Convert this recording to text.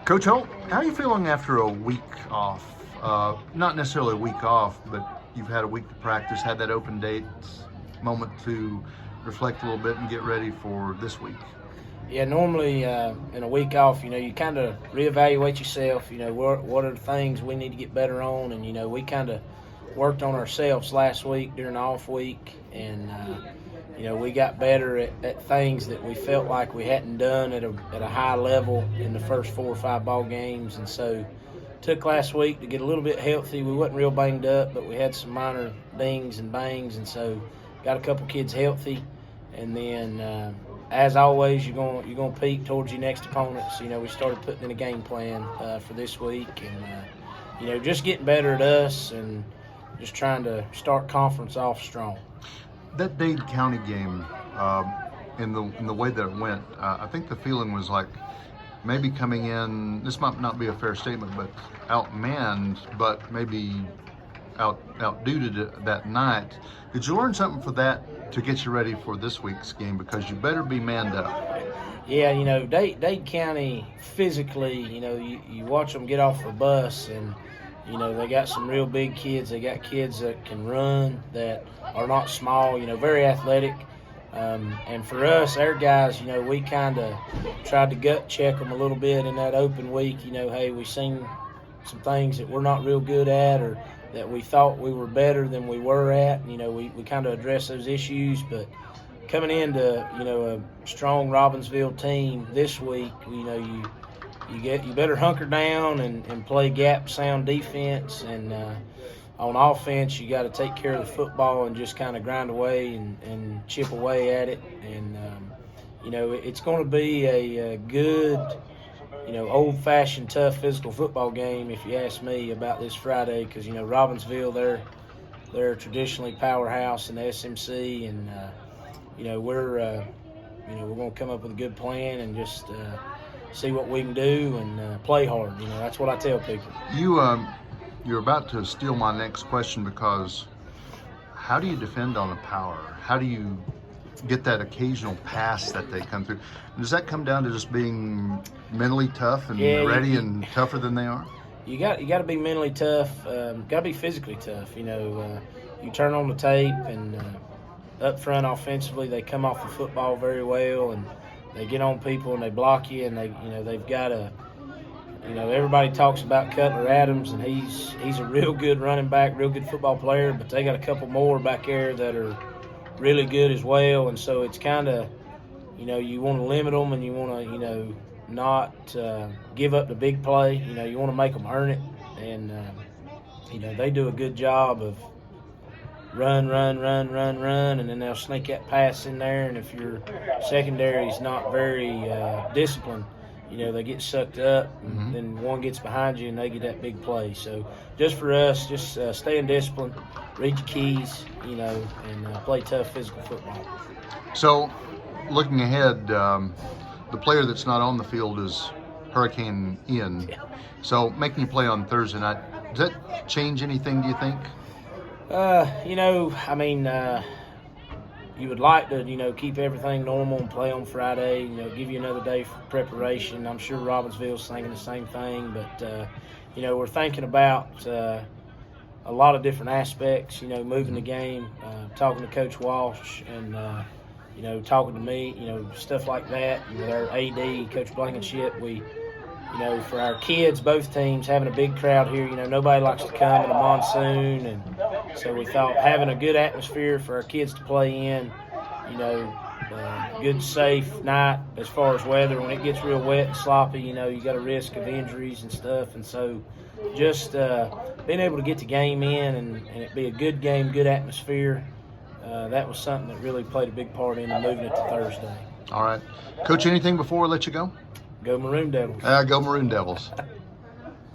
Coach Holt, how are you feeling after a week off? Not necessarily a week off, but you've had a week to practice, had that open date moment to reflect a little bit and get ready for this week. Yeah, normally in a week off, you kind of reevaluate yourself. What are the things we need to get better on, and we kind of worked on ourselves last week during the off week, and we got better at things that we felt like we hadn't done at a high level in the first 4 or 5 ball games, and so took last week to get a little bit healthy. We wasn't real banged up, but we had some minor dings and bangs, and so got a couple kids healthy, and then. As always, you're going to peak towards your next opponents. We started putting in a game plan for this week, and just getting better at us and just trying to start conference off strong. That Dade County game, in the way that it went, I think the feeling was like maybe coming in. This might not be a fair statement, but outmanned, but maybe outduted that night. Did you learn something for that to get you ready for this week's game? Because you better be manned up. Yeah, Dade County physically, you watch them get off the bus, and they got some real big kids. They got kids that can run, that are not small, very athletic. And for us, our guys, we kind of tried to gut check them a little bit in that open week. Hey, we seen some things that we're not real good at, or that we thought we were better than we were at. We kind of addressed those issues, but coming into, a strong Robbinsville team this week, you better hunker down and play gap sound defense, and on offense, you got to take care of the football and just kind of grind away and chip away at it. And, it's going to be a good, old-fashioned, tough physical football game, if you ask me, about this Friday, because, Robbinsville, they're traditionally powerhouse in the SMC, and, we're going to come up with a good plan and just see what we can do and play hard. That's what I tell people. You're about to steal my next question, because how do you defend on a power? How do you get that occasional pass that they come through? Does that come down to just being mentally tough and ready and tougher than they are? You got to be mentally tough. Got to be physically tough. You turn on the tape, and up front offensively, they come off the football very well, and they get on people and they block you, and they've got a. Everybody talks about Cutler Adams, and he's a real good running back, real good football player, but they got a couple more back there that are really good as well, and so it's kind of, you want to limit them, and you want to, not give up the big play. You want to make them earn it, and they do a good job of run, and then they'll sneak that pass in there, and if your secondary is not very disciplined, they get sucked up, and then one gets behind you, and they get that big play. So just for us, just stay in discipline, read your keys, and play tough physical football. So looking ahead, the player that's not on the field is Hurricane Ian. Yeah. So making you play on Thursday night, does that change anything, do you think? You would like to, keep everything normal and play on Friday, give you another day for preparation. I'm sure Robbinsville's thinking the same thing, but, we're thinking about a lot of different aspects, moving the game, talking to Coach Walsh, and, talking to me, stuff like that. Our AD, Coach Blankenship, we, for our kids, both teams, having a big crowd here, nobody likes to come in a monsoon, and so we thought having a good atmosphere for our kids to play in, good safe night as far as weather. When it gets real wet and sloppy, you got a risk of injuries and stuff, and so just being able to get the game in and it be a good game, good atmosphere, that was something that really played a big part in moving it to Thursday. All right. Coach, anything before we let you go? Go Maroon Devils. Go Maroon Devils.